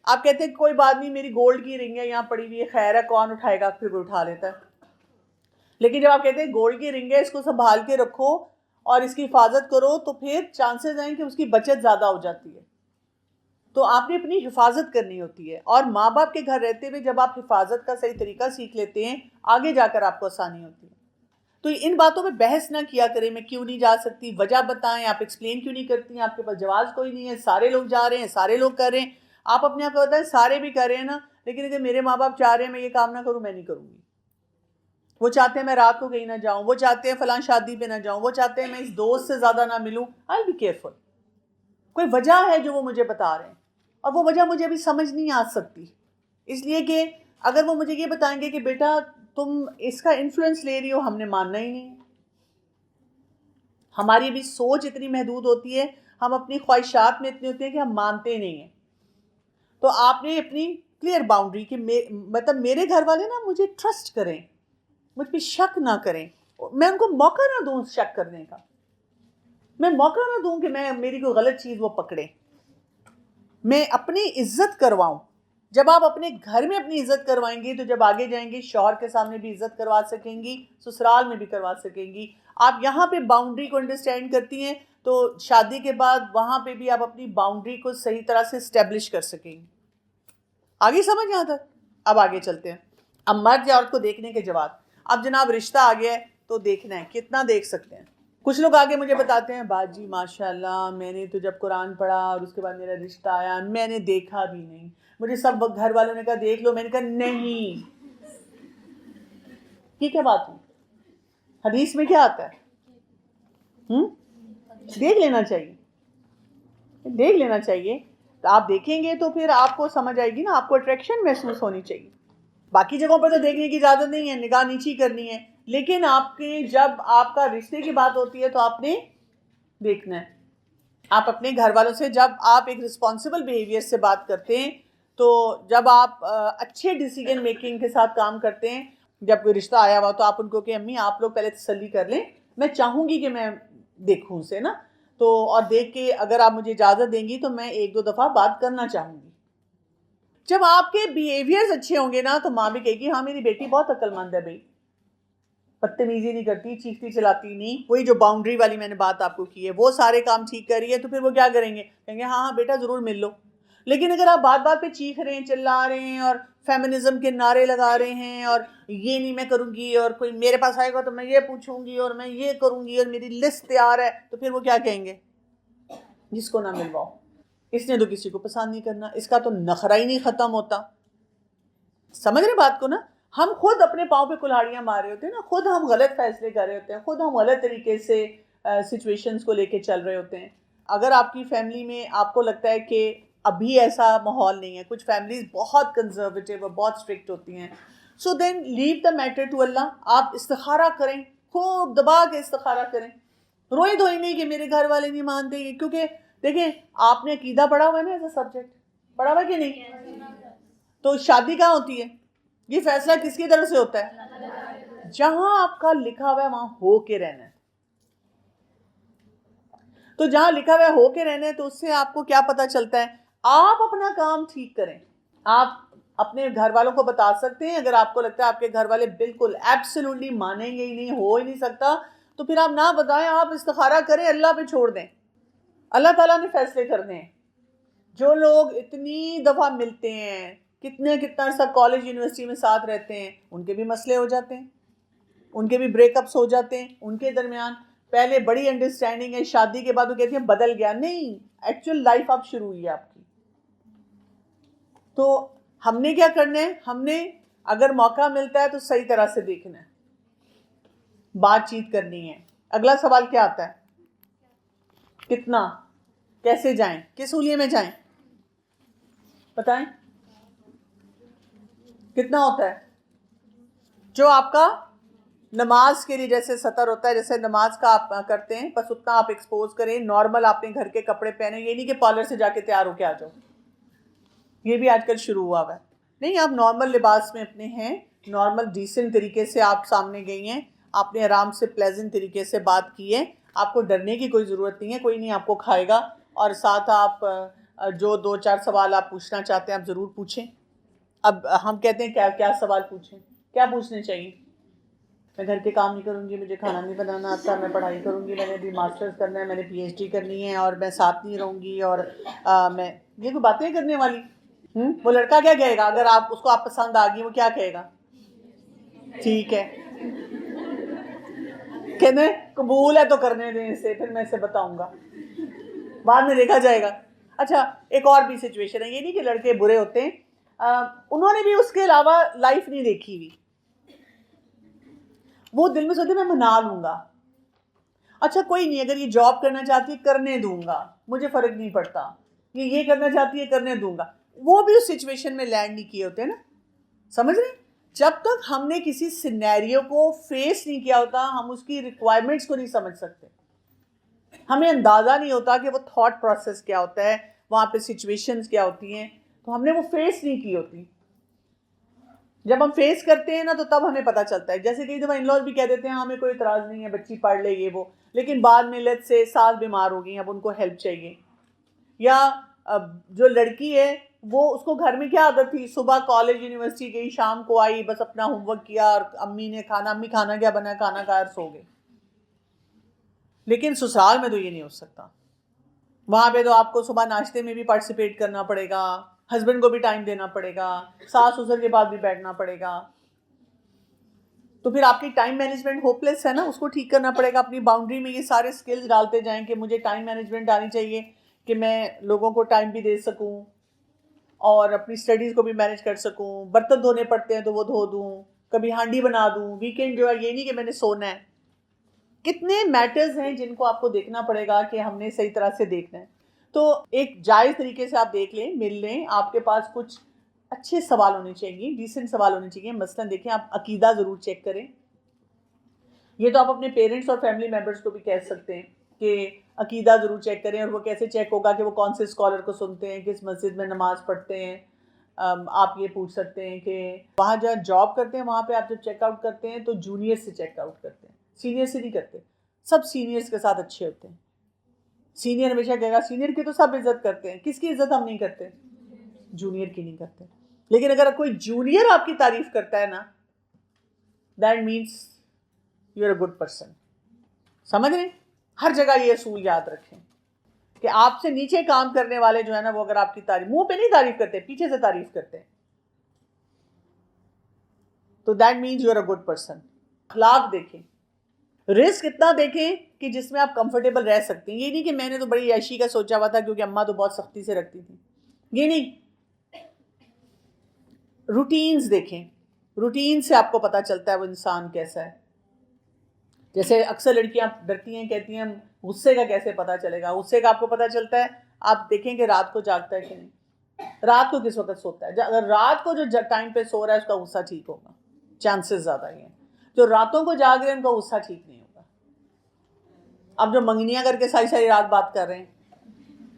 آپ کہتے ہیں کوئی بات نہیں میری گولڈ کی رنگ ہے یہاں پڑی ہوئی ہے، خیر ہے کون اٹھائے گا، پھر کوئی اٹھا لیتا ہے. لیکن جب آپ کہتے ہیں گولڈ کی رنگ ہے اس کو سنبھال کے رکھو اور اس کی حفاظت کرو، تو پھر چانسز ہیں کہ اس کی بچت زیادہ ہو جاتی ہے. تو آپ نے اپنی حفاظت کرنی ہوتی ہے، اور ماں باپ کے گھر رہتے ہوئے جب آپ حفاظت کا صحیح طریقہ سیکھ لیتے ہیں آگے جا کر آپ کو آسانی ہوتی ہے. تو ان باتوں پہ بحث نہ کیا کریں، میں کیوں نہیں جا سکتی، وجہ بتائیں، آپ ایکسپلین کیوں نہیں کرتی ہیں، آپ کے پاس جواز کوئی نہیں ہے، سارے لوگ جا رہے ہیں، سارے لوگ کر رہے ہیں. آپ اپنے آپ کو بتائیں سارے بھی کر رہے ہیں نا، لیکن اگر میرے ماں باپ چاہ رہے ہیں میں یہ کام نہ کروں، میں نہیں کروں گی. وہ چاہتے ہیں میں رات کو کہیں نہ جاؤں، وہ چاہتے ہیں فلاں شادی پہ نہ جاؤں، وہ چاہتے ہیں میں اس دوست سے زیادہ نہ ملوں. I'll be careful. کوئی وجہ ہے جو وہ مجھے بتا رہے ہیں، اور وہ وجہ مجھے ابھی سمجھ نہیں آ سکتی، اس لیے کہ اگر وہ مجھے یہ بتائیں گے کہ بیٹا تم اس کا انفلوئنس لے رہی ہو، ہم نے ماننا ہی نہیں ہے. ہماری بھی سوچ اتنی محدود ہوتی ہے، ہم اپنی خواہشات میں اتنے ہوتے ہیں کہ ہم مانتے نہیں ہیں. تو آپ نے اپنی کلیئر باؤنڈری کہ مطلب میرے گھر والے نا مجھے ٹرسٹ کریں، مجھ پہ شک نہ کریں، میں ان کو موقع نہ دوں شک کرنے کا، میں موقع نہ دوں کہ میری کوئی غلط چیز وہ پکڑے، میں اپنی عزت کرواؤں. جب آپ اپنے گھر میں اپنی عزت کروائیں گی تو جب آگے جائیں گے شوہر کے سامنے بھی عزت کروا سکیں گی، سسرال میں بھی کروا سکیں گی. آپ یہاں پہ باؤنڈری کو انڈرسٹینڈ کرتی ہیں تو شادی کے بعد وہاں پہ بھی آپ اپنی باؤنڈری کو صحیح طرح سے اسٹیبلش کر سکیں گی. آگے سمجھ یہاں تک؟ اب آگے چلتے ہیں. اب مرد یا عورت کو دیکھنے کے جواب. اب جناب رشتہ آ گیا ہے تو دیکھنا ہے، کتنا دیکھ سکتے ہیں. کچھ لوگ آگے مجھے بتاتے ہیں باجی ماشاءاللہ میں نے تو جب قرآن پڑھا اور اس کے بعد میرا رشتہ آیا میں نے دیکھا بھی نہیں، مجھے سب گھر والوں نے کہا دیکھ لو، میں نے کہا نہیں. یہ کیا بات ہوئی؟ حدیث میں کیا آتا ہے؟ دیکھ لینا چاہیے، دیکھ لینا چاہیے. تو آپ دیکھیں گے تو پھر آپ کو سمجھ آئے گی نا، آپ کو اٹریکشن محسوس ہونی چاہیے. باقی جگہوں پہ تو دیکھنے کی اجازت نہیں ہے، نگاہ نیچی کرنی ہے، لیکن آپ کے جب آپ کا رشتے کی بات ہوتی ہے تو آپ نے دیکھنا ہے. آپ اپنے گھر والوں سے جب آپ ایک رسپانسبل بیہیویئر سے بات کرتے ہیں، تو جب آپ اچھے ڈیسیجن میکنگ کے ساتھ کام کرتے ہیں، جب کوئی رشتہ آیا ہوا تو آپ ان کو کہ امی آپ لوگ پہلے تسلی کر لیں، میں چاہوں گی کہ میں دیکھوں اسے نا، تو اور دیکھ کے اگر آپ مجھے اجازت دیں گی تو میں ایک دو دفعہ بات کرنا چاہوں گی. جب آپ کے بیہیویئرز اچھے ہوں گے نا تو ماں بھی کہے گی ہاں میری بیٹی بہت عقل مند ہے بھائی، بدتمیزی نہیں کرتی، چیختی چلاتی نہیں. وہی جو باؤنڈری والی میں نے بات آپ کو کی ہے وہ سارے کام ٹھیک کر رہی ہے، تو پھر وہ کیا کریں گے؟ کہیں گے ہاں ہاں بیٹا ضرور مل لو. لیکن اگر آپ بات بات پہ چیخ رہے ہیں، چلا رہے ہیں اور فیمنزم کے نعرے لگا رہے ہیں اور یہ نہیں میں کروں گی، اور کوئی میرے پاس آئے گا تو میں یہ پوچھوں گی اور میں یہ کروں گی اور میری لسٹ تیار ہے، تو پھر وہ کیا کہیں گے؟ جس کو نہ ملواؤ، اس نے تو کسی کو پسند نہیں کرنا، اس کا تو نخرہ ہی نہیں ختم ہوتا. سمجھ رہے بات کو نا؟ ہم خود اپنے پاؤں پہ کلہاڑیاں مار رہے ہوتے ہیں نا، خود ہم غلط فیصلے کر رہے ہوتے ہیں، خود ہم غلط طریقے سے سچویشنز کو لے کے چل رہے ہوتے ہیں. اگر آپ کی فیملی میں آپ کو لگتا ہے کہ ابھی ایسا ماحول نہیں ہے، کچھ فیملیز بہت کنزرویٹو اور بہت اسٹرکٹ ہوتی ہیں، سو دین لیو دا میٹر ٹو اللہ. آپ استخارہ کریں، خوب دبا کے استخارہ کریں، روئی دھوئی نہیں کہ میرے گھر والے نہیں مانتے. کیونکہ دیکھیں آپ نے عقیدہ پڑھا ہوا ہے نا ایز اے سبجیکٹ، پڑھا ہوا کہ نہیں؟ تو شادی کہاں ہوتی ہے؟ یہ فیصلہ کس کی طرف سے ہوتا ہے؟ جہاں آپ کا لکھا ہوا ہے وہاں ہو کے رہنا ہے. تو جہاں لکھا ہوا ہے ہو کے رہنا ہے تو اس سے آپ کو کیا پتا چلتا ہے؟ آپ اپنا کام ٹھیک کریں. آپ اپنے گھر والوں کو بتا سکتے ہیں، اگر آپ کو لگتا ہے آپ کے گھر والے بالکل ایبسولوٹلی مانیں گے ہی نہیں، ہو ہی نہیں سکتا، تو پھر آپ نہ بتائیں، آپ استخارہ کریں، اللہ پہ چھوڑ دیں، اللہ تعالیٰ نے فیصلے کرنے ہیں. جو لوگ اتنی دفعہ ملتے ہیں، کتنا عرصہ کالج یونیورسٹی میں ساتھ رہتے ہیں، ان کے بھی مسئلے ہو جاتے ہیں، ان کے بھی بریک اپس ہو جاتے ہیں. ان کے درمیان پہلے بڑی انڈرسٹینڈنگ ہے، شادی کے بعد وہ کہتے ہیں بدل گیا. نہیں، ایکچوئل لائف اب شروع ہوئی ہے آپ کی. تو ہم نے کیا کرنا ہے؟ ہم نے اگر موقع ملتا ہے تو صحیح طرح سے دیکھنا ہے، بات چیت کرنی ہے. اگلا سوال کیا آتا ہے؟ کتنا، کیسے جائیں، کس حلیے میں جائیں؟ بتائیں کتنا ہوتا ہے؟ جو آپ کا نماز کے لیے جیسے سطر ہوتا ہے، جیسے نماز کا آپ کرتے ہیں، بس اتنا آپ ایکسپوز کریں. نارمل آپ نے گھر کے کپڑے پہنے، یہ نہیں کہ پارلر سے جا کے تیار ہو کے آ جاؤ، یہ بھی آج کل شروع ہوا ہوا ہے. نہیں، آپ نارمل لباس میں اپنے ہیں، نارمل ڈیسنٹ طریقے سے آپ سامنے گئی ہیں، آپ نے آرام سے پلیزنٹ طریقے سے بات کی ہے. آپ کو ڈرنے کی کوئی ضرورت نہیں ہے، کوئی نہیں آپ کو کھائے گا. اور ساتھ آپ جو 2-4 سوال آپ پوچھنا چاہتے ہیں آپ ضرور پوچھیں. اب ہم کہتے ہیں کیا سوال پوچھیں, کیا پوچھنے چاہیے؟ میں گھر کے کام نہیں کروں گی, مجھے کھانا نہیں بنانا آتا, میں پڑھائی کروں گی, میں نے ابھی ماسٹرز کرنا ہے, میں نے پی ایچ ڈی کرنی ہے, اور میں ساتھ نہیں رہوں گی, اور میں یہ کوئی باتیں کرنے والی. وہ لڑکا کیا کہے گا اگر آپ اس کو آپ پسند آ گئی, وہ کیا کہے گا؟ ٹھیک ہے, کہنے قبول ہے تو کرنے دیں اسے, پھر میں اسے بتاؤں گا, بعد میں دیکھا جائے گا. اچھا ایک اور بھی سچویشن ہے, یہ نہیں کہ لڑکے برے ہوتے ہیں, انہوں نے بھی اس کے علاوہ لائف نہیں دیکھی ہوئی, وہ دل میں سوچتے میں منا لوں گا, اچھا کوئی نہیں, اگر یہ جاب کرنا چاہتی ہے کرنے دوں گا, مجھے فرق نہیں پڑتا, یہ کرنا چاہتی ہے کرنے دوں گا. وہ بھی اس سچویشن میں لینڈ نہیں کیے ہوتے ہیں نا, سمجھ رہے ہیں؟ جب تک ہم نے کسی سینیریو کو فیس نہیں کیا ہوتا ہم اس کی ریکوائرمنٹس کو نہیں سمجھ سکتے, ہمیں اندازہ نہیں ہوتا کہ وہ تھاٹ پروسیس کیا ہوتا ہے, وہاں پہ سچویشنز کیا ہوتی ہیں, تو ہم نے وہ فیس نہیں کی ہوتی. جب ہم فیس کرتے ہیں نا تو تب ہمیں پتہ چلتا ہے. جیسے کئی دفعہ ان لوز بھی کہہ دیتے ہیں ہمیں کوئی اعتراض نہیں ہے, بچی پڑھ لے یہ وہ, لیکن بعد میں لیٹ سے سال بیمار ہو گئی, اب ان کو ہیلپ چاہیے. یا جو لڑکی ہے وہ اس کو گھر میں کیا عادت تھی, صبح کالج یونیورسٹی گئی, شام کو آئی, بس اپنا ہوم ورک کیا, اور امی نے کھانا کیا بنا, کھانا کھا اور سو گئے. لیکن سسرال میں تو یہ نہیں ہو سکتا, وہاں پہ تو آپ کو صبح ناشتے میں بھی پارٹیسپیٹ کرنا پڑے گا, ہسبینڈ کو بھی ٹائم دینا پڑے گا, ساس سسر کے بعد بھی بیٹھنا پڑے گا. تو پھر آپ کی ٹائم مینجمنٹ ہوپلیس ہے نا, اس کو ٹھیک کرنا پڑے گا. اپنی باؤنڈری میں یہ سارے سکلز ڈالتے جائیں کہ مجھے ٹائم مینجمنٹ آنی چاہیے, کہ میں لوگوں کو ٹائم بھی دے سکوں اور اپنی اسٹڈیز کو بھی مینیج کر سکوں. برتن دھونے پڑتے ہیں تو وہ دھو دوں, کبھی ہانڈی بنا دوں, ویکینڈ جو ہے یہ نہیں کہ میں نے سونا ہے. کتنے میٹرز ہیں جن کو آپ کو دیکھنا پڑے گا کہ ہم نے صحیح طرح سے دیکھنا ہے. تو ایک جائز طریقے سے آپ دیکھ لیں, مل لیں, آپ کے پاس کچھ اچھے سوال ہونے چاہیے, ڈیسنٹ سوال ہونے چاہیے. مثلاً دیکھیں آپ عقیدہ ضرور چیک کریں. یہ تو آپ اپنے پیرنٹس اور فیملی ممبرس کو بھی کہہ سکتے ہیں کہ عقیدہ ضرور چیک کریں. اور وہ کیسے چیک ہوگا کہ وہ کون سے اسکالر کو سنتے ہیں, کس مسجد میں نماز پڑھتے ہیں. آپ یہ پوچھ سکتے ہیں کہ وہاں جہاں جاب کرتے ہیں وہاں پہ آپ جب چیک آؤٹ کرتے ہیں تو جونیئر سے چیک آؤٹ کرتے ہیں, سینئر سے نہیں کرتے. سب سینئرس کے ساتھ اچھے ہوتے ہیں. سینئر ہمیشہ کہے گا, سینئر کی تو سب عزت کرتے ہیں. کس کی عزت ہم نہیں کرتے؟ جونیئر کی نہیں کرتے. لیکن اگر کوئی جونیئر آپ کی تعریف کرتا ہے نا, that means you are a good person. سمجھ رہے ہیں؟ ہر جگہ یہ اصول یاد رکھیں کہ آپ سے نیچے کام کرنے والے جو ہے نا, وہ اگر آپ کی تعریف منہ پہ نہیں تعریف کرتے, پیچھے سے تعریف کرتے ہیں, تو that means you are a good person. اخلاق دیکھیں, رزق اتنا دیکھیں کہ جس میں آپ کمفرٹیبل رہ سکتے ہیں. یہ نہیں کہ میں نے تو بڑی عیشی کا سوچا ہوا تھا کیونکہ اماں تو بہت سختی سے رکھتی تھی, یہ نہیں. روٹینز دیکھیں, روٹین سے آپ کو پتہ چلتا ہے وہ انسان کیسا ہے. جیسے اکثر لڑکیاں ڈرتی ہیں, کہتی ہیں غصے کا کیسے پتہ چلے گا. غصے کا آپ کو پتہ چلتا ہے, آپ دیکھیں کہ رات کو جاگتا ہے کہ نہیں, رات کو کس وقت سوتا ہے. اگر رات کو جو ٹائم پہ سو رہا ہے اس کا غصہ ٹھیک ہوگا, چانسز زیادہ ہی ہیں. جو راتوں کو جاگ رہے ہیں ان کا غصہ ٹھیک نہیں ہوگا. اب جو منگنیاں کر کے ساری رات بات کر رہے ہیں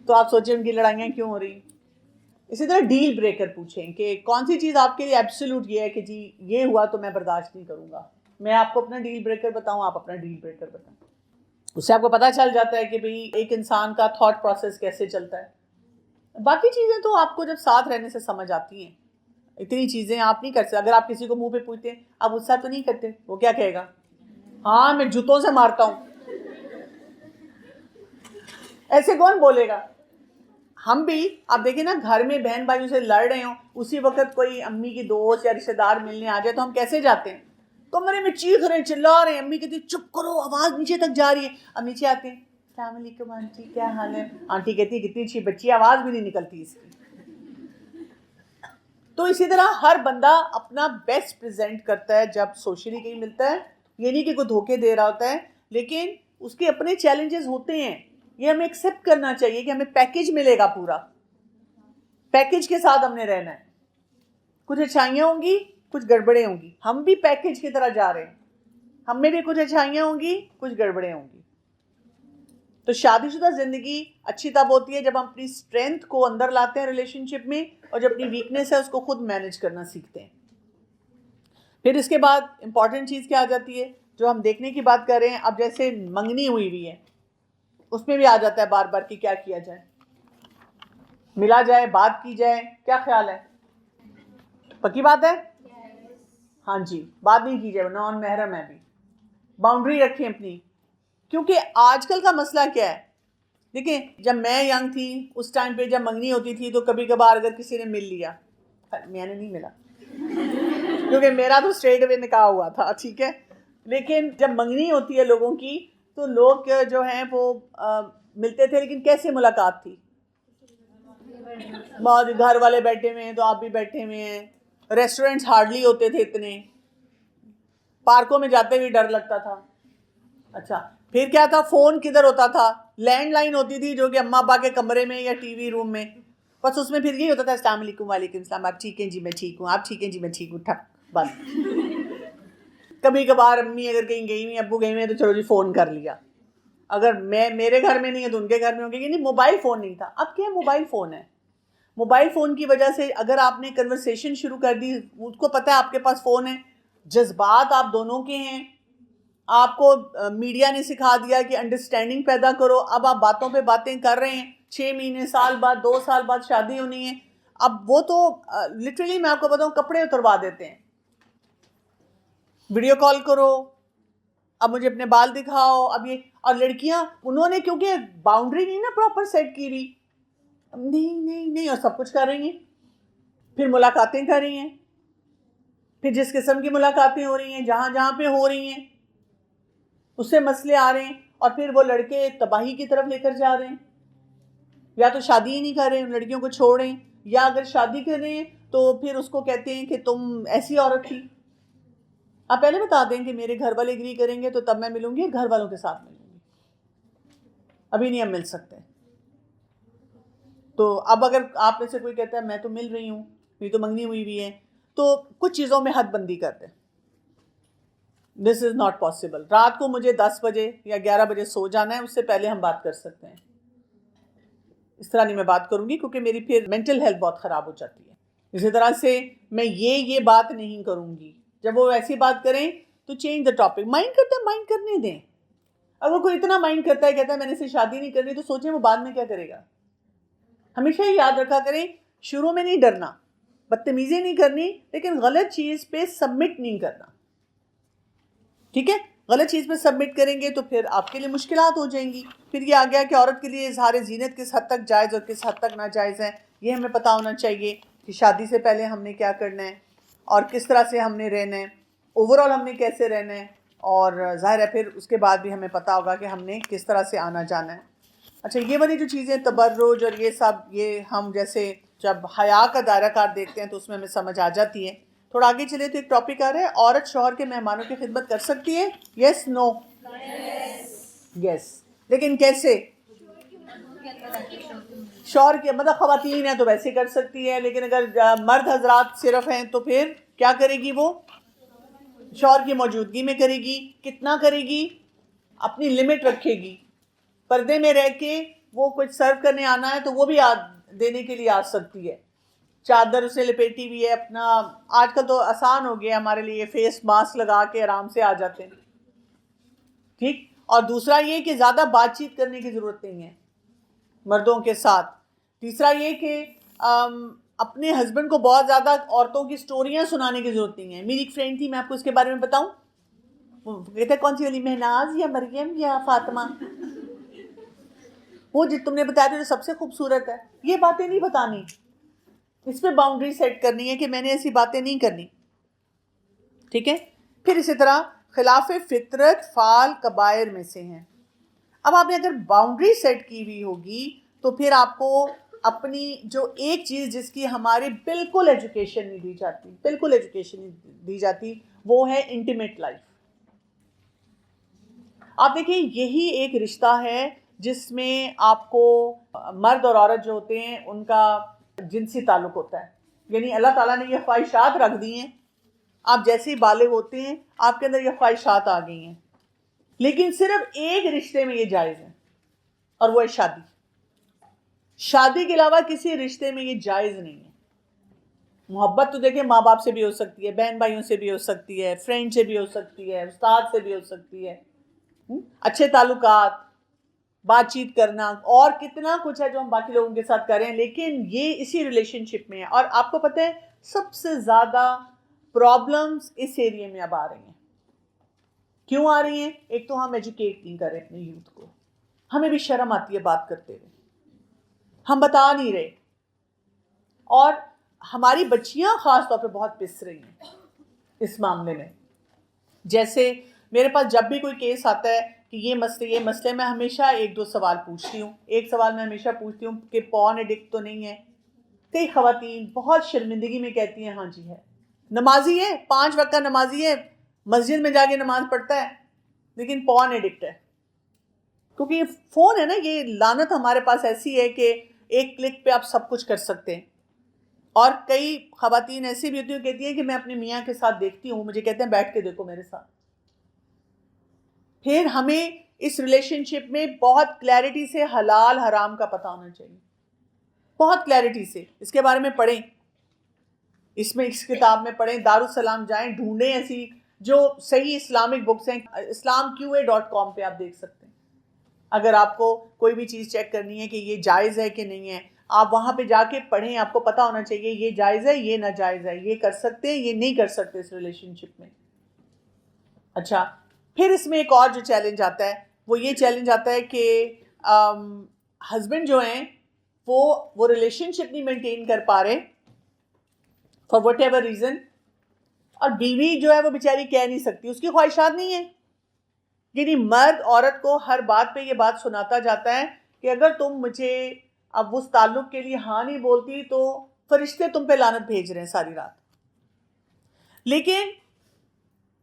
تو آپ سوچیں ان کی لڑائیاں کیوں ہو رہی ہیں. اسی طرح ڈیل بریکر پوچھیں کہ کون سی چیز آپ کے لیے ایبسولوٹ یہ ہے کہ جی یہ ہوا تو میں برداشت نہیں کروں گا. میں آپ کو اپنا ڈیل بریکر بتاؤں, آپ اپنا ڈیل بریکر بتائیں. اس سے آپ کو پتہ چل جاتا ہے کہ بھئی ایک انسان کا تھاٹ پروسیس کیسے چلتا ہے. باقی چیزیں تو آپ کو جب ساتھ رہنے سے سمجھ آتی ہیں. اتنی چیزیں آپ نہیں کر سکتے. اگر آپ کسی کو منہ پہ پوچھتے ہیں آپ غصہ تو نہیں کرتے, وہ کیا کہے گا؟ ہاں میں جوتوں سے مارتا ہوں. ایسے کون بولے گا؟ ہم بھی آپ دیکھیں نا, گھر میں بہن بھائیوں سے لڑ رہے ہوں, اسی وقت کوئی امی کی دوست یا رشتے دار ملنے آ جائے تو ہم کیسے جاتے ہیں؟ کمرے میں چیخ رہے ہیں, چلا رہے ہیں. امی کہتی ہیں چپ کرو, آواز نیچے تک جا رہی ہے. اب نیچے آتے ہیں, السلام علیکم آنٹی, کیا حال ہے؟ آنٹی کہتی ہے کتنی اچھی بچی, آواز بھی نہیں نکلتی اس کی. تو اسی طرح ہر بندہ اپنا بیسٹ پریزنٹ کرتا ہے جب سوشلی کہیں ملتا ہے. یہ نہیں کہ کوئی دھوکے دے رہا ہوتا ہے, لیکن اس کے اپنے چیلنجز ہوتے ہیں. یہ ہمیں ایکسیپٹ کرنا چاہیے کہ ہمیں پیکیج ملے گا, پورا پیکیج کے ساتھ ہم نے رہنا ہے. کچھ اچھائیاں ہوں گی, کچھ گڑبڑیں ہوں گی. ہم بھی پیکیج کی طرح جا رہے ہیں, ہم میں بھی کچھ اچھائیاں ہوں گی, کچھ گڑبڑیں ہوں گی. تو شادی شدہ زندگی اچھی تب ہوتی ہے جب ہم اپنی اسٹرینتھ کو اندر لاتے ہیں ریلیشن شپ میں, اور جب اپنی ویکنیس ہے اس کو خود مینیج کرنا سیکھتے ہیں. پھر اس کے بعد امپورٹنٹ چیز کیا آ جاتی ہے جو ہم دیکھنے کی بات کر رہے ہیں. اب جیسے منگنی ہوئی ہے, اس میں بھی آ جاتا ہے بار بار کہ کیا کیا جائے. ملا جائے, بات کی جائے, کیا خیال ہے؟ پکی بات ہے؟ ہاں جی, بات نہیں کی جائے, نان محرم ہے بھی, باؤنڈری رکھیں اپنی. کیونکہ آج کل کا مسئلہ کیا ہے, دیکھیں جب میں ینگ تھی اس ٹائم پہ جب منگنی ہوتی تھی تو کبھی کبھار اگر کسی نے مل لیا, میں نے نہیں ملا کیونکہ میرا تو اسٹریٹ اوے نکاح ہوا تھا, ٹھیک ہے, لیکن جب منگنی ہوتی ہے لوگوں کی تو لوگ جو ہیں وہ ملتے تھے, لیکن کیسے ملاقات تھی؟ بہت گھر والے بیٹھے ہوئے ہیں تو آپ بھی بیٹھے ہوئے ہیں, ریسٹورینٹس ہارڈلی ہوتے تھے اتنے, پارکوں میں جاتے ہوئے ڈر لگتا تھا. اچھا پھر کیا تھا, فون کدھر ہوتا تھا, لینڈ لائن ہوتی تھی جو کہ اماں ابا کے کمرے میں یا ٹی وی روم میں, بس اس میں پھر یہی ہوتا تھا السلام علیکم, وعلیکم السلام, آپ ٹھیک ہیں جی میں ٹھیک ہوں, آپ ٹھیک ہیں جی میں ٹھیک ہوں, ٹھک بند. کبھی کبھار امی اگر کہیں گئی ہوئی, ابو گئے ہوئے ہیں تو چلو جی فون کر لیا, اگر میرے گھر میں نہیں ہے تو ان کے گھر میں ہوں گے, یعنی موبائل فون نہیں تھا. اب کیا ہے, موبائل فون ہے. موبائل فون کی وجہ سے اگر آپ نے کنورسیشن شروع کر دی, اس کو پتہ ہے آپ کے پاس فون ہے, جذبات آپ دونوں کے ہیں, آپ کو میڈیا نے سکھا دیا کہ انڈرسٹینڈنگ پیدا کرو, اب آپ باتوں پہ باتیں کر رہے ہیں, 6 مہینے سال بعد 2 سال بعد شادی ہونی ہے. اب وہ تو لٹرلی میں آپ کو بتاؤں کپڑے اتروا دیتے ہیں, ویڈیو کال کرو, اب مجھے اپنے بال دکھاؤ, اب یہ, اور لڑکیاں انہوں نے کیونکہ باؤنڈری نہیں نا پراپر سیٹ کی ہوئی, نہیں اور سب کچھ کر رہی ہیں, پھر ملاقاتیں کر رہی ہیں, پھر جس قسم کی ملاقاتیں ہو رہی ہیں جہاں پہ ہو رہی ہیں اس سے مسئلے آ رہے ہیں, اور پھر وہ لڑکے تباہی کی طرف لے کر جا رہے ہیں. یا تو شادی ہی نہیں کر رہے ہیں, لڑکیوں کو چھوڑ رہے ہیں, یا اگر شادی کر رہے ہیں تو پھر اس کو کہتے ہیں کہ تم ایسی عورت تھی. آپ پہلے بتا دیں کہ میرے گھر والے اگری کریں گے تو تب میں ملوں گی, گھر والوں کے ساتھ ملوں گی, ابھی نہیں ہم مل سکتے. تو اب اگر آپ میں سے کوئی کہتا ہے میں تو مل رہی ہوں, میری تو منگنی ہوئی بھی ہے, تو کچھ چیزوں میں حد بندی کر دیں. دس از ناٹ پاسبل. رات کو مجھے 10 بجے یا 11 بجے سو جانا ہے, اس سے پہلے ہم بات کر سکتے ہیں. اس طرح نہیں میں بات کروں گی کیونکہ میری پھر مینٹل ہیلتھ بہت خراب ہو جاتی ہے. اسی طرح سے میں یہ بات نہیں کروں گی. جب وہ ایسی بات کریں تو چینج دا ٹاپک. مائنڈ کرتا ہے مائنڈ کرنے دیں. اگر کوئی اتنا مائنڈ کرتا ہے, کہتا ہے میں نے اسے شادی نہیں کرنی, تو سوچیں وہ بعد میں کیا کرے گا. ہمیشہ یہ یاد رکھا کریں, شروع میں نہیں ڈرنا, بدتمیزی نہیں کرنی, لیکن غلط چیز پہ سبمٹ نہیں کرنا. ٹھیک ہے, غلط چیز پہ سبمٹ کریں گے تو پھر آپ کے لیے مشکلات ہو جائیں گی. پھر یہ آ گیا کہ عورت کے لیے اظہار زینت کس حد تک جائز اور کس حد تک ناجائز ہے. یہ ہمیں پتہ ہونا چاہیے کہ شادی سے پہلے ہم نے کیا کرنا ہے اور کس طرح سے ہم نے رہنا ہے, اوور آل ہم نے کیسے رہنا ہے, اور ظاہر ہے پھر اس کے بعد بھی ہمیں پتہ ہوگا کہ ہم نے کس طرح سے آنا جانا ہے. اچھا یہ والی جو چیزیں تبرج اور یہ سب, یہ ہم جیسے جب حیا کا دائرہ کار دیکھتے ہیں تو اس میں ہمیں سمجھ آ جاتی ہے. تھوڑا آگے چلے تو ایک ٹاپک آ رہا ہے, عورت شوہر کے مہمانوں کی خدمت کر سکتی ہے, یس نو؟ یس. لیکن کیسے؟ شوہر کی مطلب خواتین ہیں تو ویسے کر سکتی ہے, لیکن اگر مرد حضرات صرف ہیں تو پھر کیا کرے گی, وہ شوہر کی موجودگی میں کرے گی. کتنا کرے گی؟ اپنی لمٹ رکھے گی. پردے میں رہ کے وہ کچھ سرو کرنے آنا ہے تو وہ بھی دینے کے لیے آ سکتی ہے. چادر اسے لپیٹی ہوئی ہے اپنا, آج کل تو آسان ہو گیا ہمارے لیے, فیس ماسک لگا کے آرام سے آ جاتے ہیں. ٹھیک. اور دوسرا یہ کہ زیادہ بات چیت کرنے کی ضرورت نہیں ہے مردوں کے ساتھ. تیسرا یہ کہ اپنے ہسبینڈ کو بہت زیادہ عورتوں کی سٹوریاں سنانے کی ضرورت نہیں ہے. میری ایک فرینڈ تھی, میں آپ کو اس کے بارے میں بتاؤں, وہ کہتے ہیں کون سی والی, مہناز یا مریم یا فاطمہ, وہ جو تم نے بتایا تھا جو سب سے خوبصورت ہے. یہ باتیں نہیں بتانی, اس پہ باؤنڈری سیٹ کرنی ہے کہ میں نے ایسی باتیں نہیں کرنی. ٹھیک ہے. پھر اسی طرح خلاف فطرت فعال کبائر میں سے ہیں. اب آپ نے اگر باؤنڈری سیٹ کی ہوئی ہوگی تو پھر آپ کو اپنی جو ایک چیز جس کی ہماری بالکل ایجوکیشن نہیں دی جاتی, وہ ہے انٹیمیٹ لائف. آپ دیکھیں یہی ایک رشتہ ہے جس میں آپ کو مرد اور عورت جو ہوتے ہیں ان کا جنسی تعلق ہوتا ہے. یعنی اللہ تعالیٰ نے یہ خواہشات رکھ دی ہیں, آپ جیسے ہی بالغ ہوتے ہیں آپ کے اندر یہ خواہشات آ گئی ہیں, لیکن صرف ایک رشتے میں یہ جائز ہے اور وہ ہے شادی. شادی کے علاوہ کسی رشتے میں یہ جائز نہیں ہے. محبت تو دیکھیں ماں باپ سے بھی ہو سکتی ہے, بہن بھائیوں سے بھی ہو سکتی ہے, فرینڈ سے بھی ہو سکتی ہے, استاد سے بھی ہو سکتی ہے, اچھے تعلقات, بات چیت کرنا اور کتنا کچھ ہے جو ہم باقی لوگوں کے ساتھ کریں، لیکن یہ اسی ریلیشن شپ میں ہے. اور آپ کو پتہ ہے سب سے زیادہ پرابلمس اس ایریے میں اب آ رہی ہیں. کیوں آ رہی ہیں؟ ایک تو ہم ایجوکیٹ نہیں کر رہے اپنے یوتھ کو، ہمیں بھی شرم آتی ہے بات کرتے ہوئے، ہم بتا نہیں رہے، اور ہماری بچیاں خاص طور پہ بہت پس رہی ہیں اس معاملے میں. جیسے میرے پاس جب بھی کوئی کیس آتا ہے کہ یہ مسئلے میں ہمیشہ ایک دو سوال پوچھتی ہوں. ایک سوال میں ہمیشہ پوچھتی ہوں کہ پورن ایڈکٹ تو نہیں ہے. کئی خواتین بہت شرمندگی میں کہتی ہیں ہاں جی ہے، نمازی ہے، 5 وقت کا نمازی ہے، مسجد میں جا کے نماز پڑھتا ہے، لیکن پورن ایڈکٹ ہے. کیونکہ یہ فون ہے نا، یہ لعنت ہمارے پاس ایسی ہے کہ ایک کلک پہ آپ سب کچھ کر سکتے ہیں. اور کئی خواتین ایسی بھی ہوتی ہیں کہتی ہیں کہ میں اپنے میاں کے ساتھ دیکھتی ہوں، مجھے کہتے ہیں بیٹھ کے دیکھو میرے ساتھ. پھر ہمیں اس ریلیشن شپ میں بہت کلیئرٹی سے حلال حرام کا پتہ ہونا چاہیے، بہت کلیئرٹی سے. اس کے بارے میں پڑھیں، اس کتاب میں پڑھیں، دارالسلام جائیں، ڈھونڈیں ایسی جو صحیح اسلامک بکس ہیں. islamqa.com پہ آپ دیکھ سکتے ہیں. اگر آپ کو کوئی بھی چیز چیک کرنی ہے کہ یہ جائز ہے کہ نہیں ہے، آپ وہاں پہ جا کے پڑھیں. آپ کو پتہ ہونا چاہیے یہ جائز ہے، یہ ناجائز ہے، یہ کر سکتے ہیں، یہ نہیں کر سکتے اس ریلیشن شپ میں. اچھا، پھر اس میں ایک اور جو چیلنج آتا ہے وہ یہ چیلنج آتا ہے کہ ہسبینڈ جو ہیں وہ ریلیشن شپ نہیں مینٹین کر پا رہے فار وٹ ایور ریزن، اور بیوی جو ہے وہ بیچاری کہہ نہیں سکتی، اس کی خواہشات نہیں ہیں. یعنی مرد عورت کو ہر بات پہ یہ بات سناتا جاتا ہے کہ اگر تم مجھے اب اس تعلق کے لیے ہاں نہیں بولتی تو فرشتے تم پہ لعنت بھیج رہے ہیں ساری رات. لیکن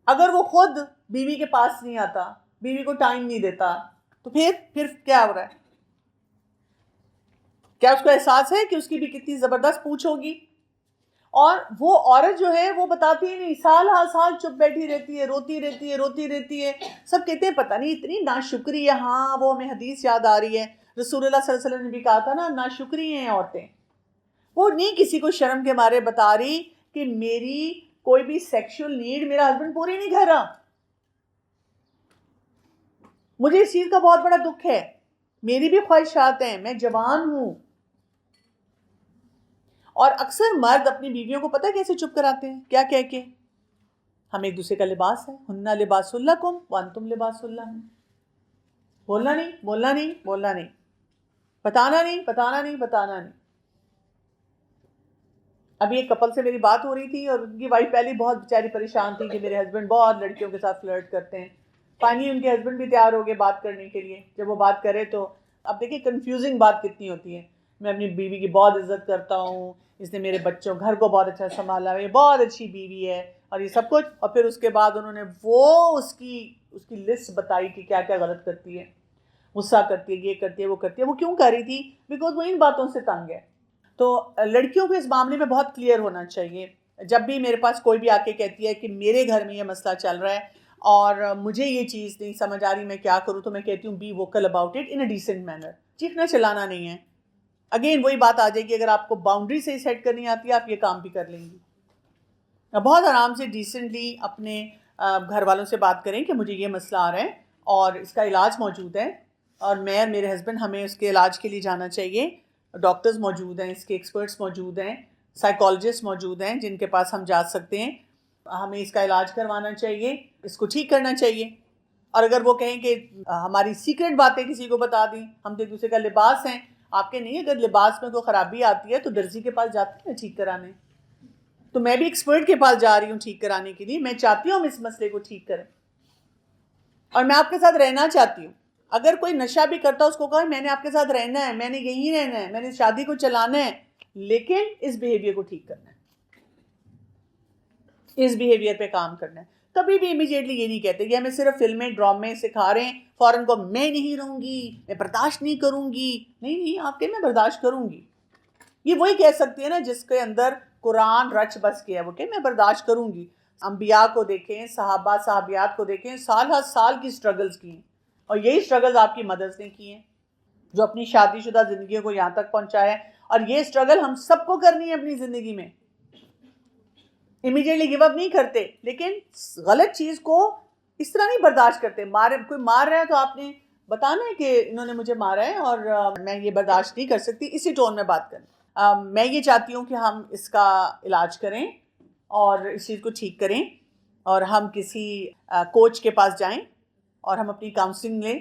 اگر وہ خود بیوی کے پاس نہیں آتا، بیوی کو ٹائم نہیں دیتا، تو پھر کیا ہو رہا ہے؟ کیا اس کو احساس ہے کہ اس کی بھی کتنی زبردست پوچھ ہوگی؟ اور وہ عورت جو ہے وہ بتاتی ہی نہیں، سال ہر سال چپ بیٹھی رہتی ہے، روتی رہتی ہے. سب کہتے ہیں پتہ نہیں اتنی ناشکری ہے. ہاں، وہ ہمیں حدیث یاد آ رہی ہے، رسول اللہ صلی اللہ علیہ وسلم نے بھی کہا تھا نا، ناشکری ہیں عورتیں. وہ نہیں کسی کو شرم کے مارے بتا رہی کہ میری کوئی بھی سیکشل نیڈ میرا ہسبینڈ پوری نہیں کر رہا. مجھے اس چیز کا بہت بڑا دکھ ہے، میری بھی خواہشات ہیں، میں جوان ہوں. اور اکثر مرد اپنی بیویوں کو پتہ کیسے چپ کراتے ہیں؟ کیا کہہ کے؟ ہم ایک دوسرے کا لباس ہے، ہن لباس لکم وانتم لباس لہن. بولنا نہیں، بتانا نہیں. ابھی ایک کپل سے میری بات ہو رہی تھی اور ان کی وائف پہلے بہت بیچاری پریشان تھی کہ میرے ہسبینڈ بہت لڑکیوں کے ساتھ فلرٹ کرتے ہیں. فائنلی ان کے ہسبینڈ بھی تیار ہو گئے بات کرنے کے لیے. جب وہ بات کرے تو اب دیکھیں کنفیوزنگ بات کتنی ہوتی ہے. میں اپنی بیوی کی بہت عزت کرتا ہوں، اس نے میرے بچوں گھر کو بہت اچھا سنبھالا ہے، یہ بہت اچھی بیوی ہے اور یہ سب کچھ. اور پھر اس کے بعد انہوں نے وہ اس کی لسٹ بتائی کہ کیا کیا غلط کرتی ہے، غصہ کرتی ہے، یہ کرتی ہے، وہ کرتی ہے. وہ کیوں کر رہی تھی؟ بیکاز وہ ان باتوں سے تنگ ہے. تو لڑکیوں کو اس معاملے میں بہت کلیئر ہونا چاہیے. جب بھی میرے پاس کوئی بھی آ کے کہتی ہے کہ میرے گھر میں یہ مسئلہ چل رہا ہے اور مجھے یہ چیز نہیں سمجھ آ رہی میں کیا کروں، تو میں کہتی ہوں be vocal about it in a decent manner. چیخنا چلانا نہیں ہے. اگین وہی بات آ جائے گی، اگر آپ کو باؤنڈری سے سیٹ کرنی آتی ہے آپ یہ کام بھی کر لیں گی. بہت آرام سے ڈیسنٹلی اپنے گھر والوں سے بات کریں کہ مجھے یہ مسئلہ آ رہا ہے اور اس کا علاج موجود ہے، اور میں اور میرے ہسبینڈ ہمیں اس کے علاج کے لیے جانا چاہیے. ڈاکٹرز موجود ہیں، اس کے ایکسپرٹس موجود ہیں، سائیکالوجسٹ موجود ہیں جن کے پاس ہم جا سکتے ہیں. ہمیں اس کا علاج کروانا چاہیے، اس کو ٹھیک کرنا چاہیے. اور اگر وہ کہیں کہ ہماری سیکرٹ باتیں کسی کو بتا دیں، ہم تو ایک دوسرے کا لباس ہیں، آپ کے نہیں، اگر لباس میں کوئی خرابی آتی ہے تو درزی کے پاس جاتے ہیں ٹھیک کرانے. تو میں بھی ایکسپرٹ کے پاس جا رہی ہوں ٹھیک کرانے کے لیے. میں چاہتی ہوں ہم اس مسئلے کو ٹھیک کریں اور میں آپ کے ساتھ رہنا چاہتی ہوں. اگر کوئی نشہ بھی کرتا ہے اس کو کہا میں نے آپ کے ساتھ رہنا ہے، میں نے یہیں رہنا ہے، میں نے شادی کو چلانا ہے، لیکن اس بیہیویئر کو ٹھیک کرنا ہے، اس بیہیویئر پہ کام کرنا ہے. کبھی بھی امیجیٹلی یہ نہیں کہتے کہ ہمیں صرف فلمیں ڈرامے سکھا رہے ہیں فوراً کو میں نہیں رہوں گی، میں برداشت نہیں کروں گی. نہیں، آپ کے میں برداشت کروں گی. یہ وہی کہہ سکتی ہے نا جس کے اندر قرآن رچ بس گیا، وہ کہ میں برداشت کروں گی. انبیاء کو دیکھیں، صحابہ صحابیات کو دیکھیں، سال ہر سال کی سٹرگلز کی ہیں، اور یہی سٹرگلز آپ کی مدرس نے کی ہیں جو اپنی شادی شدہ زندگیوں کو یہاں تک پہنچایا ہے. اور یہ سٹرگل ہم سب کو کرنی ہے اپنی زندگی میں. امیڈیٹلی گیو اپ نہیں کرتے، لیکن غلط چیز کو اس طرح نہیں برداشت کرتے. کوئی مار رہا ہے تو آپ نے بتانا ہے کہ انہوں نے مجھے مارا ہے اور میں یہ برداشت نہیں کر سکتی، اسی ٹون میں بات کریں. میں یہ چاہتی ہوں کہ ہم اس کا علاج کریں اور اس چیز کو ٹھیک کریں، اور ہم کسی کوچ کے پاس جائیں اور ہم اپنی کاؤنسلنگ لیں.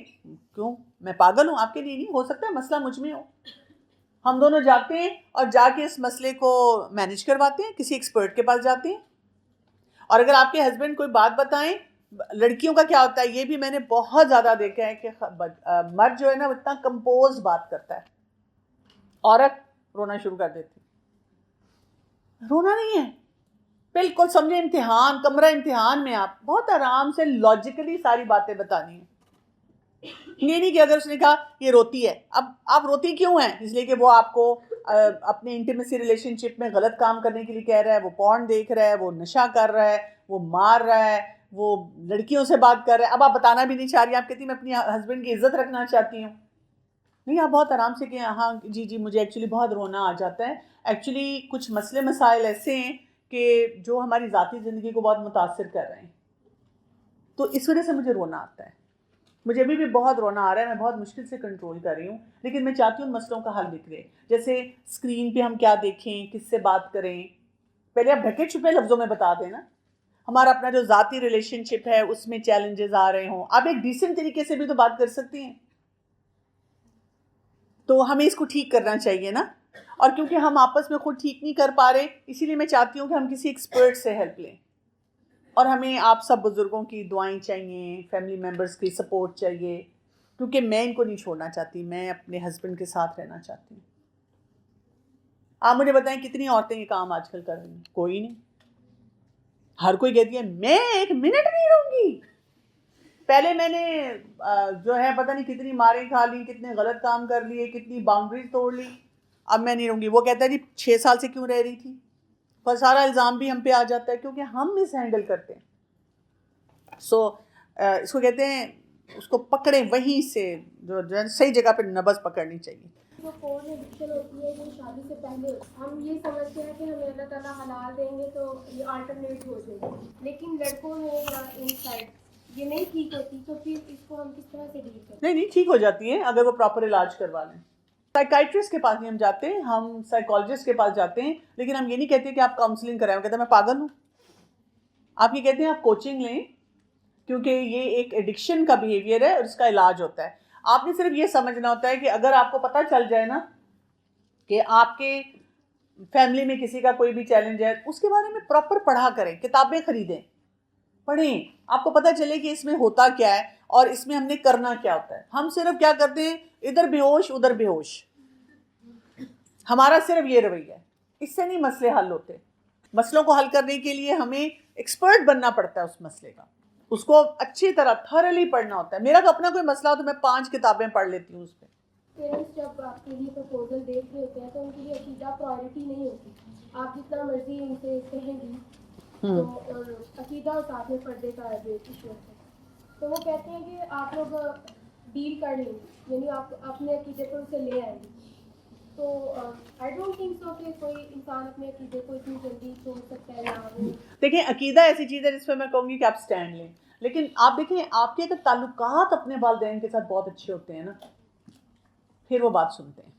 کیوں؟ میں پاگل ہوں؟ آپ کے لیے نہیں ہو سکتا ہے مسئلہ مجھ میں ہو. ہم دونوں جاتے ہیں اور جا کے اس مسئلے کو مینیج کرواتے ہیں، کسی ایکسپرٹ کے پاس جاتے ہیں. اور اگر آپ کے ہسبینڈ کوئی بات بتائیں، لڑکیوں کا کیا ہوتا ہے یہ بھی میں نے بہت زیادہ دیکھا ہے کہ مرد جو ہے نا وہ اتنا کمپوز بات کرتا ہے، عورت رونا شروع کر دیتی. رونا نہیں ہے، بالکل سمجھے امتحان، کمرہ امتحان میں آپ بہت آرام سے لاجیکلی ساری باتیں بتانی ہیں. یہ نہیں کہ اگر اس نے کہا یہ روتی ہے، اب آپ روتی کیوں ہیں؟ اس لیے کہ وہ آپ کو اپنے انٹیمیسی ریلیشن شپ میں غلط کام کرنے کے لیے کہہ رہا ہے، وہ پورن دیکھ رہا ہے، وہ نشہ کر رہا ہے، وہ مار رہا ہے، وہ لڑکیوں سے بات کر رہا ہے. اب آپ بتانا بھی نہیں چاہ رہی، آپ کہتی میں اپنی ہسبینڈ کی عزت رکھنا چاہتی ہوں. نہیں، آپ بہت آرام سے کہ ہاں جی مجھے ایکچولی بہت رونا آ جاتا ہے. ایکچولی کچھ مسئلے مسائل ایسے ہیں کہ جو ہماری ذاتی زندگی کو بہت متاثر کر رہے ہیں، تو اس وجہ سے مجھے رونا آتا ہے. مجھے ابھی بھی بہت رونا آ رہا ہے، میں بہت مشکل سے کنٹرول کر رہی ہوں، لیکن میں چاہتی ہوں مسئلوں کا حل نکلے. جیسے اسکرین پہ ہم کیا دیکھیں، کس سے بات کریں، پہلے آپ ڈھکے چھپے لفظوں میں بتا دیں نا. ہمارا اپنا جو ذاتی ریلیشن شپ ہے اس میں چیلنجز آ رہے ہوں، آپ ایک ڈیسنٹ طریقے سے بھی تو بات کر سکتی ہیں. تو ہمیں اس کو ٹھیک کرنا چاہیے نا. اور کیونکہ ہم آپس میں خود ٹھیک نہیں کر پا رہے، اسی لیے میں چاہتی ہوں کہ ہم کسی ایکسپرٹ سے ہیلپ لیں. اور ہمیں آپ سب بزرگوں کی دعائیں چاہیے، فیملی ممبرس کی سپورٹ چاہیے، کیونکہ میں ان کو نہیں چھوڑنا چاہتی، میں اپنے ہسبینڈ کے ساتھ رہنا چاہتی ہوں. آپ مجھے بتائیں کتنی عورتیں یہ کام آج کل کر رہی ہیں؟ کوئی نہیں. ہر کوئی کہتی ہے میں ایک منٹ نہیں رہوں گی. پہلے میں نے جو ہے پتہ نہیں کتنی ماریں کھا لی، کتنے غلط کام کر لیے، کتنی باؤنڈریز توڑ لی، اب میں نہیں رہوں گی. وہ کہتا ہے جی 6 سال سے کیوں رہ رہی تھی؟ اور سارا الزام بھی ہم پہ آ جاتا ہے کیونکہ ہم مس ہینڈل کرتے ہیں. اس کو کہتے ہیں اس کو پکڑیں وہیں سے، جو صحیح جگہ پہ نبض پکڑنی چاہیے. جو فون ایڈکشن ہوتی ہے یہ شادی سے پہلے ہم یہ سمجھتے ہیں کہ ہمیں اللہ تعالیٰ حلال دیں گے تو یہ آلٹرنیٹ ہو جائے گی، لیکن لڑکوں میں یا ان سائڈ یہ نہیں ٹھیک ہوتی، تو پھر اس کو ہم کس طرح سے ڈیل کریں؟ نہیں ٹھیک ہو جاتی ہے اگر وہ پراپر علاج کروا لیں. سائیکائٹرسٹ کے پاس نہیں ہم جاتے، ہم سائیکالوجسٹ کے پاس جاتے ہیں. لیکن ہم یہ نہیں کہتے کہ آپ کاؤنسلنگ کرائیں. وہ کہتے ہیں میں پاگل ہوں. آپ یہ کہتے ہیں آپ کوچنگ لیں، کیونکہ یہ ایک ایڈکشن کا بیہیویئر ہے اور اس کا علاج ہوتا ہے. آپ نے صرف یہ سمجھنا ہوتا ہے کہ اگر آپ کو پتہ چل جائے نا کہ آپ کے فیملی میں کسی کا کوئی بھی چیلنج ہے، اس کے بارے میں پراپر پڑھا کریں، کتابیں خریدیں، پڑھیں، آپ کو پتہ چلے کہ اس میں ہوتا کیا ہے اور اس میں ہم نے کرنا کیا ہوتا ہے. ہم صرف کیا کرتے ہیں، ادھر بے ہوش ادھر بے ہوش. ہمارا صرف یہ رویہ ہے. اس سے نہیں مسئلے حل ہوتے. مسئلوں کو حل کرنے کے لیے ہمیں ایکسپرٹ بننا پڑتا ہے اس مسئلے کا، اس کو اچھی طرح تھرلی پڑھنا ہوتا ہے. میرا تو اپنا کوئی مسئلہ ہو تو میں 5 کتابیں پڑھ لیتی ہوں اس پہ. پیرنٹس جب آپ کے لیے پرپوزل دیکھ رہے ہوتے ہیں تو ان کے لیے عقیدہ پرائرٹی نہیں ہوتی. آپ جتنا مرضی ان سے کہیں گی تو عقیدہ اور ساتھ میں پردے کا جو ایشو ہوتا ہے، تو وہ کہتے ہیں کہ آپ لوگ ڈیل کر لیں گے، یعنی آپ اپنے عقیدے کو ان سے لے آئیں گے. تو آئی ڈونٹ تھنک سو کہ کوئی انسان اپنے عقیدے کو اتنی جلدی چھوڑ سکتا ہے. یا وہ دیکھیں عقیدہ ایسی چیز ہے جس پہ میں کہوں گی کہ آپ سٹینڈ لیں. لیکن آپ دیکھیں آپ کے اگر تعلقات اپنے والدین کے ساتھ بہت اچھے ہوتے ہیں نا، پھر وہ بات سنتے ہیں.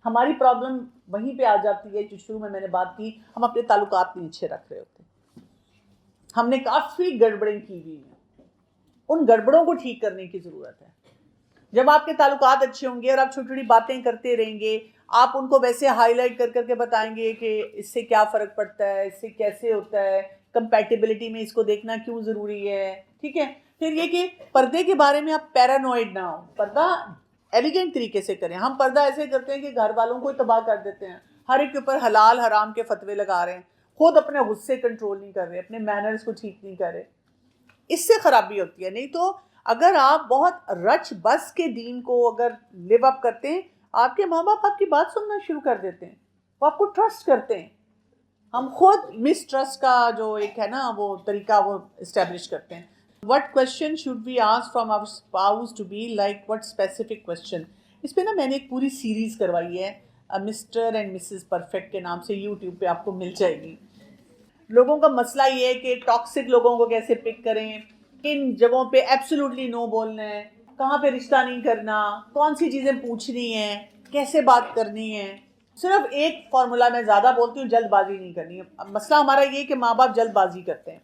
ہماری پرابلم وہیں پہ آ جاتی ہے جو شروع میں نے بات کی، ہم اپنے تعلقات نہیں اچھے رکھ رہے ہوتے. ہم نے کافی گڑبڑیں کی ہوئی ہیں، ان گڑبڑوں کو ٹھیک کرنے کی ضرورت ہے. جب آپ کے تعلقات اچھے ہوں گے اور آپ چھوٹی چھوٹی باتیں کرتے رہیں گے، آپ ان کو ویسے ہائی لائٹ کر کر کے بتائیں گے کہ اس سے کیا فرق پڑتا ہے، اس سے کیسے ہوتا ہے، کمپیٹیبلٹی میں اس کو دیکھنا کیوں ضروری ہے. ٹھیک ہے. پھر یہ کہ پردے کے بارے میں آپ پیرانوئڈ نہ ہو. پردہ ایلیگنٹ طریقے سے کریں. ہم پردہ ایسے کرتے ہیں کہ گھر والوں کو تباہ کر دیتے ہیں، ہر ایک کے اوپر حلال حرام کے فتوے لگا رہے ہیں، خود اپنے غصے کنٹرول نہیں کر رہے، اپنے مینرز کو ٹھیک نہیں کر رہے. اس سے خرابی ہوتی ہے. نہیں تو اگر آپ بہت رچ بس کے دین کو اگر لیو اپ کرتے ہیں، آپ کے ماں باپ آپ کی بات سننا شروع کر دیتے ہیں، وہ آپ کو ٹرسٹ کرتے ہیں. ہم خود مس ٹرسٹ کا جو ایک ہے نا وہ طریقہ وہ اسٹیبلش کرتے ہیں. What question should we ask from our spouse to be like what specific question؟ اس پہ نا میں نے ایک پوری سیریز کروائی ہے مسٹر اینڈ مسز پرفیکٹ کے نام سے، یوٹیوب پہ آپ کو مل جائے گی. لوگوں کا مسئلہ یہ ہے کہ ٹاکسک لوگوں کو کیسے پک کریں، کن جگہوں پہ ایبسولوٹلی نو بولنا ہے، کہاں پہ رشتہ نہیں کرنا, کون سی چیزیں پوچھنی ہیں, کیسے بات کرنی ہے. صرف ایک فارمولا میں زیادہ بولتی ہوں, جلد بازی نہیں کرنی ہے. مسئلہ ہمارا یہ کہ ماں باپ جلد بازی کرتے ہیں,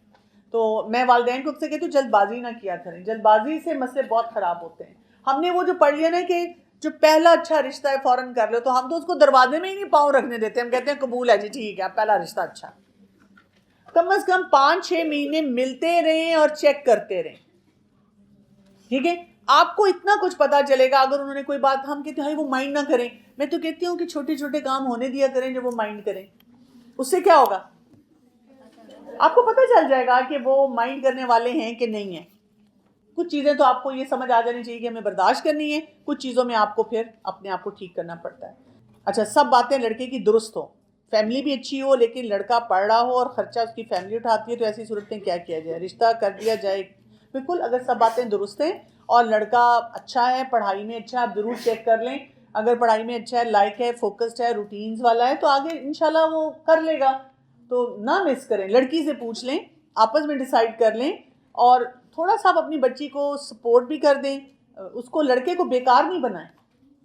تو میں والدین کو سے کہتی ہوں جلد بازی نہ کیا کریں. جلد بازی سے مسئلے بہت خراب ہوتے ہیں. ہم نے وہ جو پڑھ لیا نا کہ جو پہلا اچھا رشتہ ہے فوراً کر لو, تو ہم تو اس کو دروازے میں ہی نہیں پاؤں رکھنے دیتے. ہم کہتے ہیں قبول ہے جی, ٹھیک ہے, پہلا رشتہ اچھا. کم از کم 5-6 مہینے ملتے رہیں اور چیک کرتے رہیں, ٹھیک ہے. آپ کو اتنا کچھ پتا چلے گا. اگر انہوں نے کوئی بات, ہم کہتے ہیں وہ مائنڈ نہ کریں, میں تو کہتی ہوں کہ چھوٹے چھوٹے کام ہونے دیا کریں جو وہ مائنڈ کریں. اس سے کیا ہوگا, آپ کو پتہ چل جائے گا کہ وہ مائنڈ کرنے والے ہیں کہ نہیں ہیں. کچھ چیزیں تو آپ کو یہ سمجھ آ جانی چاہیے کہ ہمیں برداشت کرنی ہے, کچھ چیزوں میں آپ کو پھر اپنے آپ کو ٹھیک کرنا پڑتا ہے. اچھا, سب باتیں لڑکے کی درست ہو, فیملی بھی اچھی ہو, لیکن لڑکا پڑھ رہا ہو اور خرچہ اس کی فیملی اٹھاتی ہے, تو ایسی صورت میں کیا کیا جائے, رشتہ کر دیا جائے. بالکل, اگر سب باتیں درست ہیں اور لڑکا اچھا ہے, پڑھائی میں اچھا ہے, آپ ضرور چیک کر لیں. اگر پڑھائی میں اچھا ہے, لائق ہے, فوکسڈ ہے, روٹینز والا ہے, تو آگے انشاءاللہ وہ کر لے گا. تو نہ مس کریں, لڑکی سے پوچھ لیں, آپس میں ڈیسائیڈ کر لیں, اور تھوڑا سا آپ اپنی بچی کو سپورٹ بھی کر دیں. اس کو, لڑکے کو بیکار نہیں بنائیں.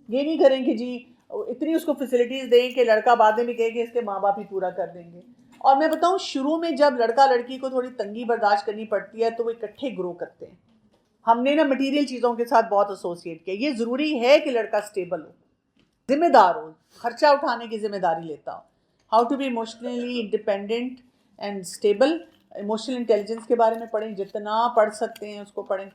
یہ نہیں کریں کہ جی اتنی اس کو فیسلٹیز دیں کہ لڑکا بعد میں بھی کہے کہ اس کے ماں باپ ہی پورا کر دیں گے. اور میں بتاؤں, شروع میں جب لڑکا لڑکی کو تھوڑی تنگی برداشت کرنی پڑتی ہے تو وہ اکٹھے گرو کرتے ہیں. ہم نے نا مٹیریل چیزوں کے ساتھ بہت ایسوسیٹ کیا. یہ ضروری ہے کہ لڑکا سٹیبل ہو, ذمہ دار ہو, خرچہ اٹھانے کی ذمہ داری لیتا ہو. How to be emotionally independent and stable. Emotional intelligence کے بارے میں پڑھیں, جتنا پڑھ سکتے ہیں اس کو پڑھیں.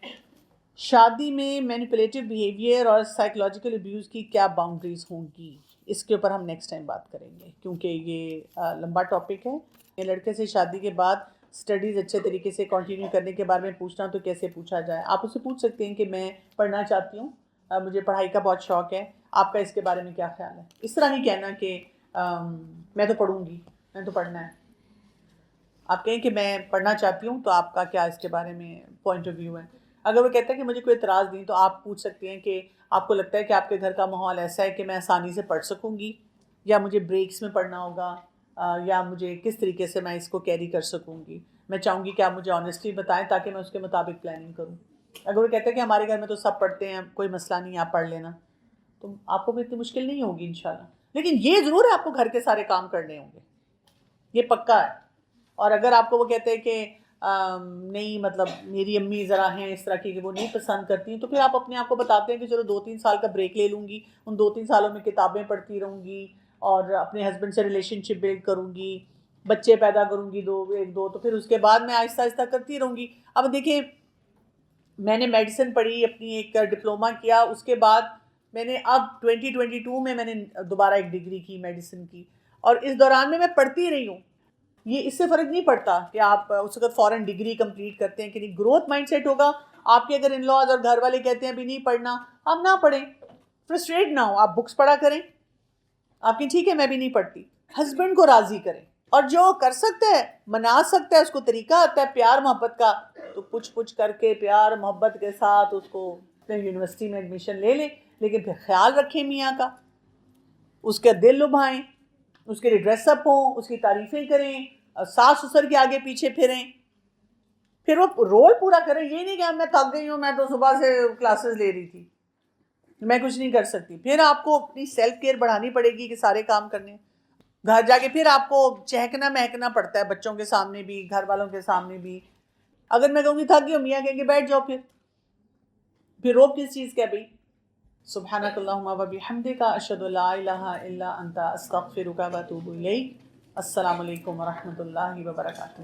شادی میں مینیپولیٹیو بیہیویئر اور سائیکولوجیکل ابیوز کی کیا باؤنڈریز ہوں گی, اس کے اوپر ہم نیکسٹ ٹائم بات کریں گے, کیونکہ یہ لمبا ٹاپک ہے. یہ لڑکے سے شادی کے بعد اسٹڈیز اچھے طریقے سے کنٹینیو کرنے کے بارے میں پوچھنا, تو کیسے پوچھا جائے. آپ اسے پوچھ سکتے ہیں کہ میں پڑھنا چاہتی ہوں, مجھے پڑھائی کا بہت شوق ہے, آپ کا اس کے بارے میں کیا خیال ہے. اس طرح نہیں کہنا کہ میں تو پڑھوں گی, میں تو پڑھنا ہے. آپ کہیں کہ میں پڑھنا چاہتی ہوں, تو آپ کا کیا اس کے بارے میں پوائنٹ آف ویو ہے. اگر وہ کہتا ہے کہ مجھے کوئی اعتراض نہیں, تو آپ پوچھ سکتے ہیں کہ آپ کو لگتا ہے کہ آپ کے گھر کا ماحول ایسا ہے کہ میں آسانی سے پڑھ سکوں گی, یا مجھے بریکس میں پڑھنا ہوگا, یا مجھے کس طریقے سے میں اس کو کیری کر سکوں گی. میں چاہوں گی کہ آپ مجھے آنیسٹلی بتائیں تاکہ میں اس کے مطابق پلاننگ کروں. اگر وہ کہتا ہے کہ ہمارے گھر میں تو سب پڑھتے ہیں, کوئی مسئلہ نہیں, آپ پڑھ لینا, تو آپ کو بھی اتنی مشکل نہیں ہوگی انشاءاللہ. لیکن یہ ضرور ہے, آپ کو گھر کے سارے کام کرنے ہوں گے, یہ پکا ہے. اور اگر آپ کو وہ کہتے ہیں کہ نہیں, مطلب میری امی ذرا ہیں اس طرح کی کہ وہ نہیں پسند کرتی ہیں, تو پھر آپ اپنے آپ کو بتاتے ہیں کہ چلو 2-3 سال کا بریک لے لوں گی, ان 2-3 سالوں میں کتابیں پڑھتی رہوں گی, اور اپنے ہسبینڈ سے ریلیشن شپ بلڈ کروں گی, بچے پیدا کروں گی 2, تو پھر اس کے بعد میں آہستہ آہستہ کرتی رہوں گی. اب دیکھیں, میں نے میڈیسن پڑھی, اپنی ایک ڈپلومہ کیا, اس کے بعد میں نے اب 2022 میں نے دوبارہ ایک ڈگری کی میڈیسن کی, اور اس دوران میں پڑھتی رہی ہوں. یہ اس سے فرق نہیں پڑتا کہ آپ اس وقت فوراً ڈگری کمپلیٹ کرتے ہیں کہ نہیں. گروتھ مائنڈ سیٹ ہوگا آپ کے. اگر ان لاز اور گھر والے کہتے ہیں ابھی نہیں پڑھنا, آپ نہ پڑھیں, فرسٹریٹ نہ ہو, آپ بکس پڑھا کریں. آپ کی ٹھیک ہے میں بھی نہیں پڑھتی, ہسبینڈ کو راضی کریں, اور جو کر سکتا ہے, منا سکتا ہے, اس کو طریقہ آتا ہے پیار محبت کا, تو پوچھ کر کے پیار محبت کے ساتھ اس کو یونیورسٹی میں ایڈمیشن لے لیں. لیکن پھر خیال رکھیں میاں کا, اس کا دل لبھائیں, اس کے لیے ڈریس اپ ہوں, اس کی تعریفیں کریں, ساس سسر کے آگے پیچھے پھریں, پھر وہ رول پورا کریں. یہ نہیں کہ میں تھک گئی ہوں, میں تو صبح سے کلاسز لے رہی تھی, میں کچھ نہیں کر سکتی. پھر آپ کو اپنی سیلف کیئر بڑھانی پڑے گی کہ سارے کام کرنے. گھر جا کے پھر آپ کو چہکنا مہکنا پڑتا ہے, بچوں کے سامنے بھی, گھر والوں کے سامنے بھی. اگر میں کہوں گی تھک گئی ہوں, میاں کہیں گے بیٹھ جاؤ, پھر روب کس چیز کا بھائی. سبحانک اللہم و بحمدک, اشہد ان لا الہ الا انت, استغفرک و اتوب الیک. السلام علیکم ورحمۃ اللہ وبرکاتہ.